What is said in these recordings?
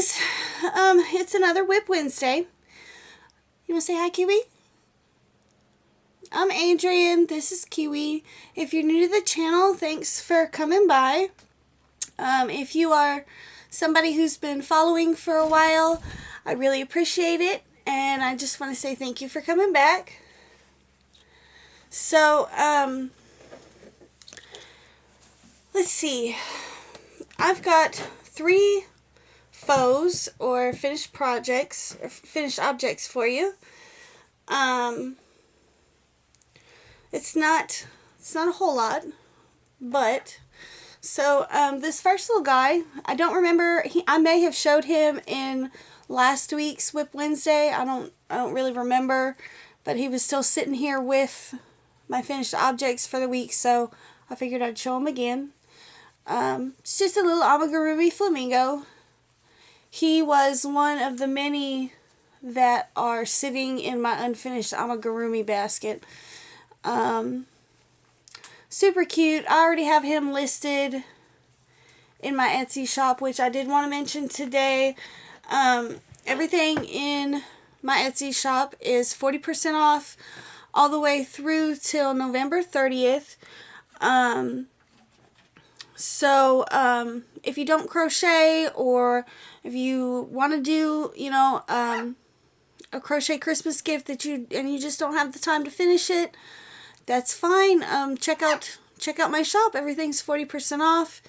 guys, it's another WIP Wednesday. You want to say hi, Kiwi? I'm Adrian. This is Kiwi. If you're new to the channel, thanks for coming by. If you are somebody who's been following for a while, I really appreciate it. And I just want to say thank you for coming back. So, let's see. I've got 3 faux or finished projects or finished objects for you. It's not a whole lot, but so this first little guy, I don't remember, I may have showed him in last week's WIP Wednesday. I don't really remember, but he was still sitting here with my finished objects for the week, so I figured I'd show him again. It's just a little amigurumi flamingo. He was one of the many that are sitting in my unfinished amigurumi basket. Super cute. I already have him listed in my Etsy shop, which I did want to mention today. Everything in my Etsy shop is 40% off all the way through till November 30th. So, if you don't crochet, or if you want to do, a crochet Christmas gift and you just don't have the time to finish it, that's fine. Check out my shop. Everything's 40% off.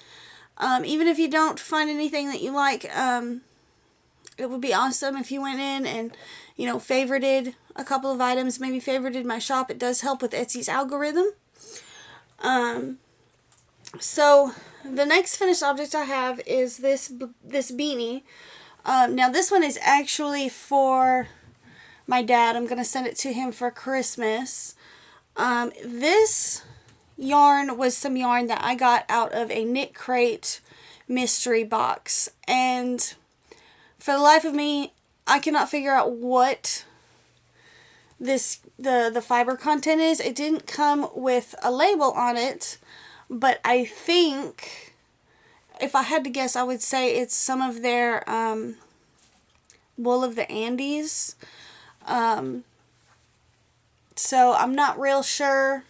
Even if you don't find anything that you like, it would be awesome if you went in and, favorited a couple of items, maybe favorited my shop. It does help with Etsy's algorithm. So the next finished object I have is this beanie. Now this one is actually for my dad. I'm going to send it to him for Christmas. This yarn was some yarn that I got out of a Knit Crate mystery box, and for the life of me, I cannot figure out what the fiber content is. It didn't come with a label on it, but I think, if I had to guess, I would say it's some of their wool of the Andes. So I'm not real sure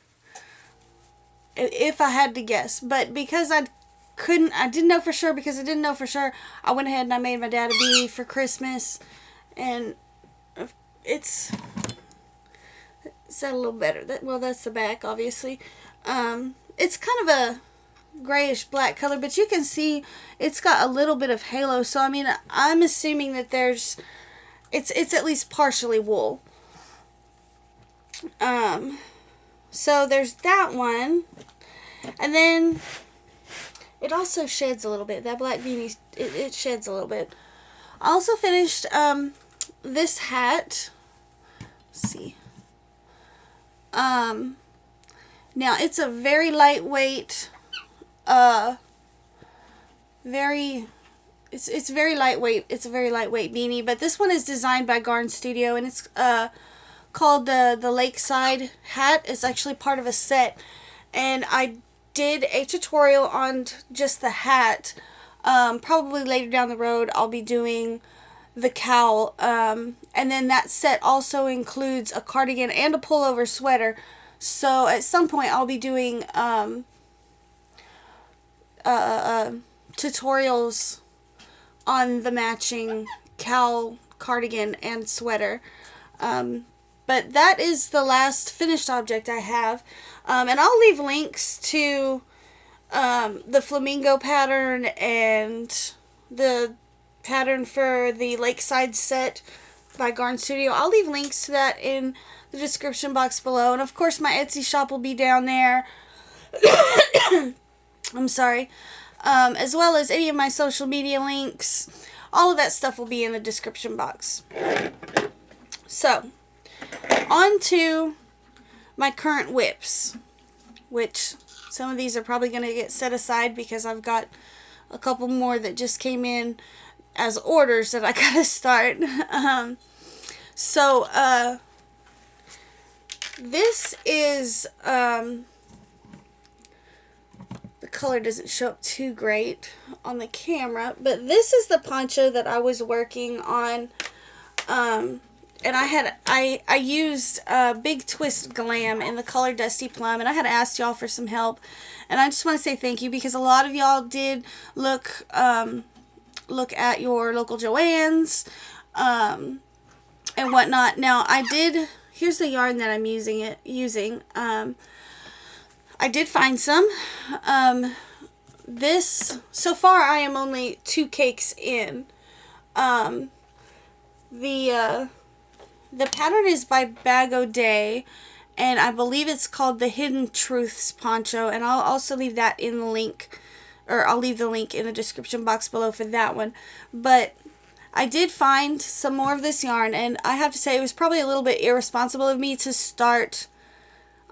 if I had to guess, but because I didn't know for sure, I went ahead and I made my dad a beanie for Christmas, and is that a little better? Well, that's the back, obviously. It's kind of a grayish black color, but you can see it's got a little bit of halo, so I mean, I'm assuming that it's at least partially wool. So there's that one, and then it also sheds a little bit. That black beanie, it sheds a little bit. I also finished this hat. Let's see. Now it's a very lightweight, it's very lightweight. It's a very lightweight beanie, but this one is designed by Garn Studio, and it's called the Lakeside hat. It's actually part of a set, and I did a tutorial on just the hat. Probably later down the road I'll be doing the cowl, and then that set also includes a cardigan and a pullover sweater. So at some point I'll be doing tutorials on the matching cowl, cardigan, and sweater. But that is the last finished object I have. And I'll leave links to the flamingo pattern and the pattern for the Lakeside set by Garn Studio. I'll leave links to that in the description box below. And of course my Etsy shop will be down there. I'm sorry. As well as any of my social media links. All of that stuff will be in the description box. So, on to my current WIPs, which some of these are probably going to get set aside because I've got a couple more that just came in as orders that I got to start. This is the color doesn't show up too great on the camera, but this is the poncho that I was working on. And I used Big Twist Glam in the color Dusty Plum, and I had asked y'all for some help, and I just want to say thank you, because a lot of y'all did look at your local Joann's and whatnot. Now here's the yarn that I'm using. I did find some. So far I am only 2 cakes in. The pattern is by Bag O'Day, and I believe it's called the Hidden Truths Poncho, and I'll also leave that in the link, or I'll leave the link in the description box below for that one. But I did find some more of this yarn, and I have to say it was probably a little bit irresponsible of me to start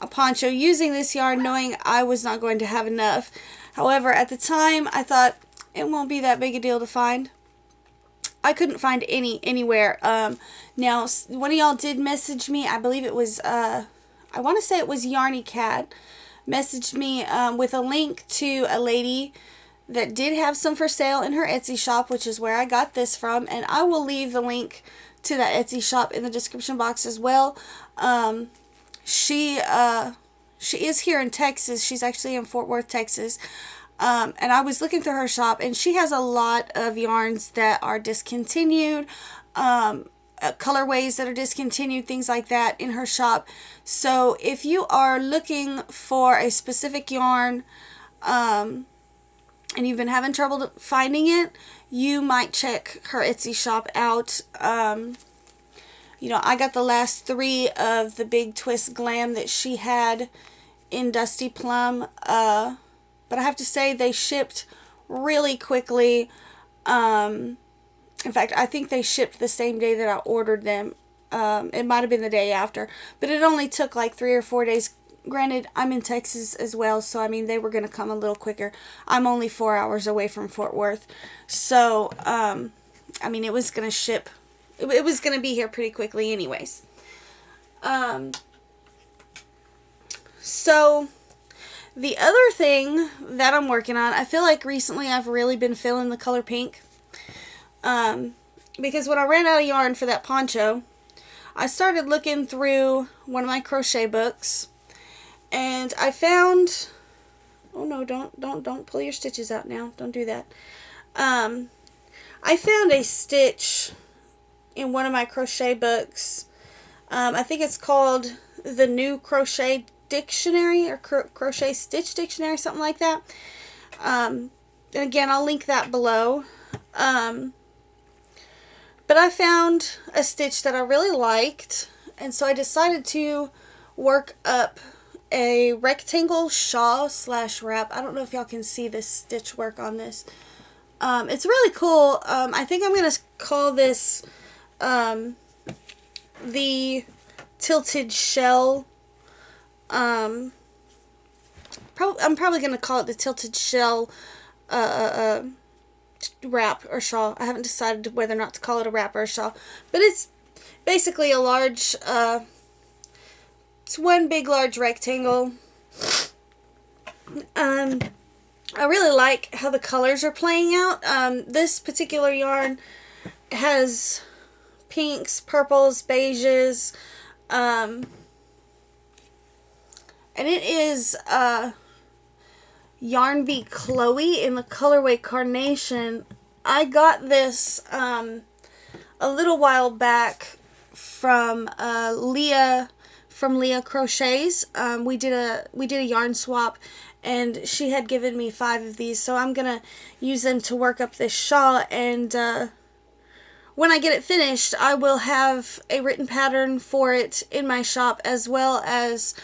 a poncho using this yarn knowing I was not going to have enough. However, at the time I thought it won't be that big a deal to find. I couldn't find any anywhere. Now, one of y'all did message me. I believe it was, I want to say it was Yarny Cat, messaged me with a link to a lady that did have some for sale in her Etsy shop, which is where I got this from. And I will leave the link to that Etsy shop in the description box as well. She is here in Texas. She's actually in Fort Worth, Texas. And I was looking through her shop, and she has a lot of yarns that are discontinued, colorways that are discontinued, things like that in her shop. So if you are looking for a specific yarn, and you've been having trouble finding it, you might check her Etsy shop out. You know, I got the last 3 of the Big Twist Glam that she had in Dusty Plum, but I have to say they shipped really quickly. In fact, I think they shipped the same day that I ordered them. It might have been the day after, but it only took like 3 or 4 days. Granted, I'm in Texas as well, so I mean, they were going to come a little quicker. I'm only 4 hours away from Fort Worth, so I mean, it was going to ship. It was going to be here pretty quickly anyways. So the other thing that I'm working on, I feel like recently I've really been feeling the color pink. Because when I ran out of yarn for that poncho, I started looking through one of my crochet books, and I found, oh no, don't pull your stitches out now. Don't do that. I found a stitch in one of my crochet books. I think it's called the New Crochet Dictionary, or Crochet Stitch Dictionary, something like that. And again, I'll link that below. But I found a stitch that I really liked, and so I decided to work up a rectangle shawl / wrap. I don't know if y'all can see this stitch work on this. It's really cool. I think I'm going to call this the tilted shell. I'm probably going to call it the tilted shell wrap or shawl. I haven't decided whether or not to call it a wrap or a shawl, but it's basically a large, it's one big large rectangle. I really like how the colors are playing out. This particular yarn has pinks, purples, beiges, and it is Yarn Bee Chloe in the colorway Carnation. I got this a little while back from Leah Crochets. We did a yarn swap, and she had given me 5 of these, so I'm gonna use them to work up this shawl. And when I get it finished, I will have a written pattern for it in my shop, as well as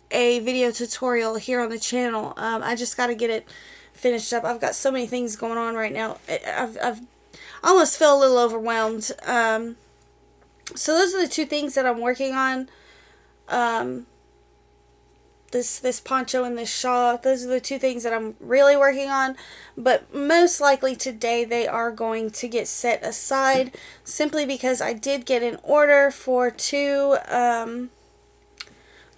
a video tutorial here on the channel. I just got to get it finished up. I've got so many things going on right now. I've almost feel a little overwhelmed. So those are the 2 things that I'm working on. This poncho and this shawl. Those are the 2 things that I'm really working on. But most likely today they are going to get set aside, simply because I did get an order for 2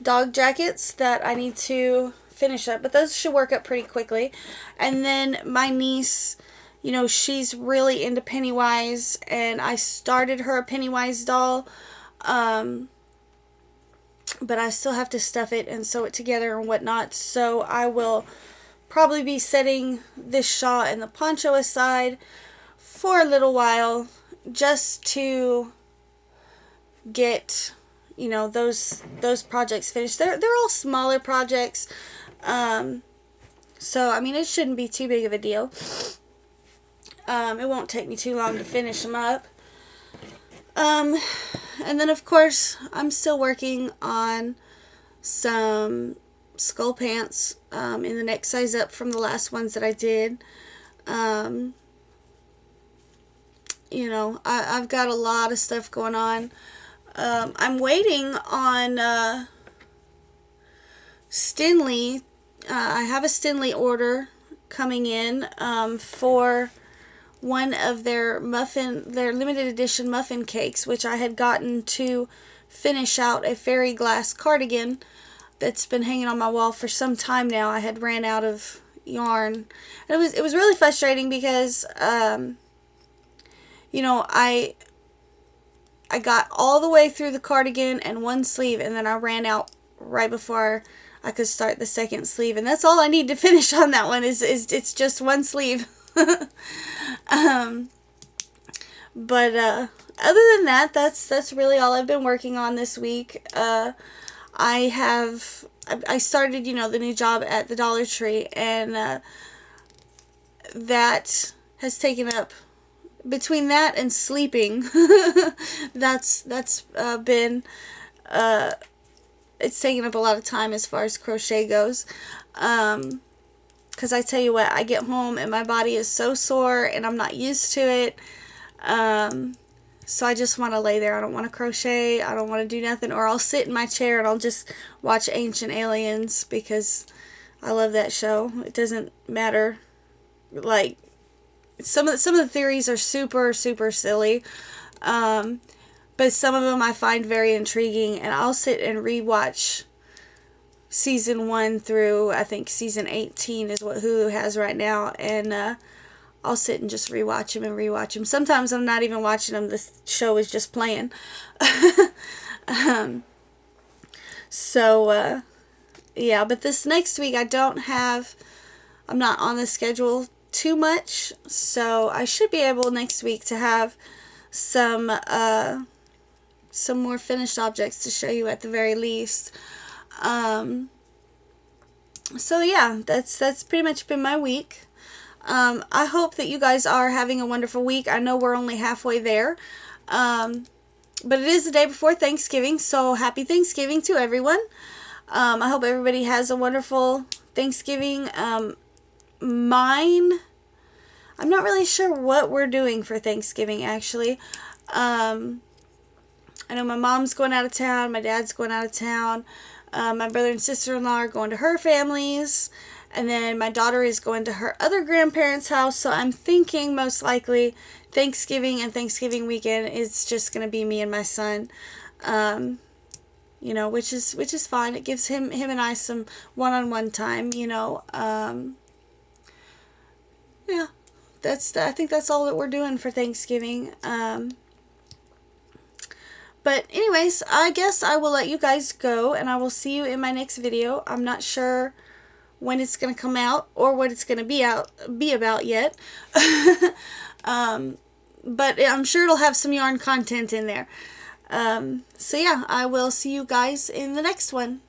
dog jackets that I need to finish up, but those should work up pretty quickly. And then my niece, you know, she's really into Pennywise, and I started her a Pennywise doll, but I still have to stuff it and sew it together and whatnot, so I will probably be setting this shawl and the poncho aside for a little while just to get, you know, those projects finished. They're all smaller projects, so I mean, it shouldn't be too big of a deal. It won't take me too long to finish them up. And then of course I'm still working on some skull pants in the next size up from the last ones that I did. You know, I've got a lot of stuff going on. I'm waiting on Stinley. I have a Stinley order coming in for one of their limited edition muffin cakes, which I had gotten to finish out a fairy glass cardigan that's been hanging on my wall for some time now. I had ran out of yarn. And it was really frustrating because you know, I got all the way through the cardigan and one sleeve, and then I ran out right before I could start the second sleeve, and that's all I need to finish on that one is it's just one sleeve. But other than that, that's really all I've been working on this week. I started, you know, the new job at the Dollar Tree, and that has taken up, between that and sleeping, that's been it's taken up a lot of time as far as crochet goes. Because I tell you what, I get home and my body is so sore and I'm not used to it. So I just want to lay there. I don't want to crochet. I don't want to do nothing. Or I'll sit in my chair and I'll just watch Ancient Aliens because I love that show. It doesn't matter. Like, some of the theories are super, super silly. But some of them I find very intriguing. And I'll sit and rewatch season 1 through, I think, season 18 is what Hulu has right now, and I'll sit and just rewatch them. Sometimes I'm not even watching them, the show is just playing. So yeah, but this next week I'm not on the schedule too much, so I should be able next week to have some more finished objects to show you at the very least. So yeah, that's pretty much been my week. I hope that you guys are having a wonderful week. I know we're only halfway there. But it is the day before Thanksgiving, so happy Thanksgiving to everyone. I hope everybody has a wonderful Thanksgiving. I'm not really sure what we're doing for Thanksgiving, actually. I know my mom's going out of town, my dad's going out of town. My brother and sister-in-law are going to her families, and then my daughter is going to her other grandparents' house, so I'm thinking most likely Thanksgiving and Thanksgiving weekend is just going to be me and my son, you know, which is fine. It gives him and I some one-on-one time, you know. Yeah, I think that's all that we're doing for Thanksgiving. But anyways, I guess I will let you guys go, and I will see you in my next video. I'm not sure when it's going to come out or what it's going to be about yet. But I'm sure it'll have some yarn content in there. So yeah, I will see you guys in the next one.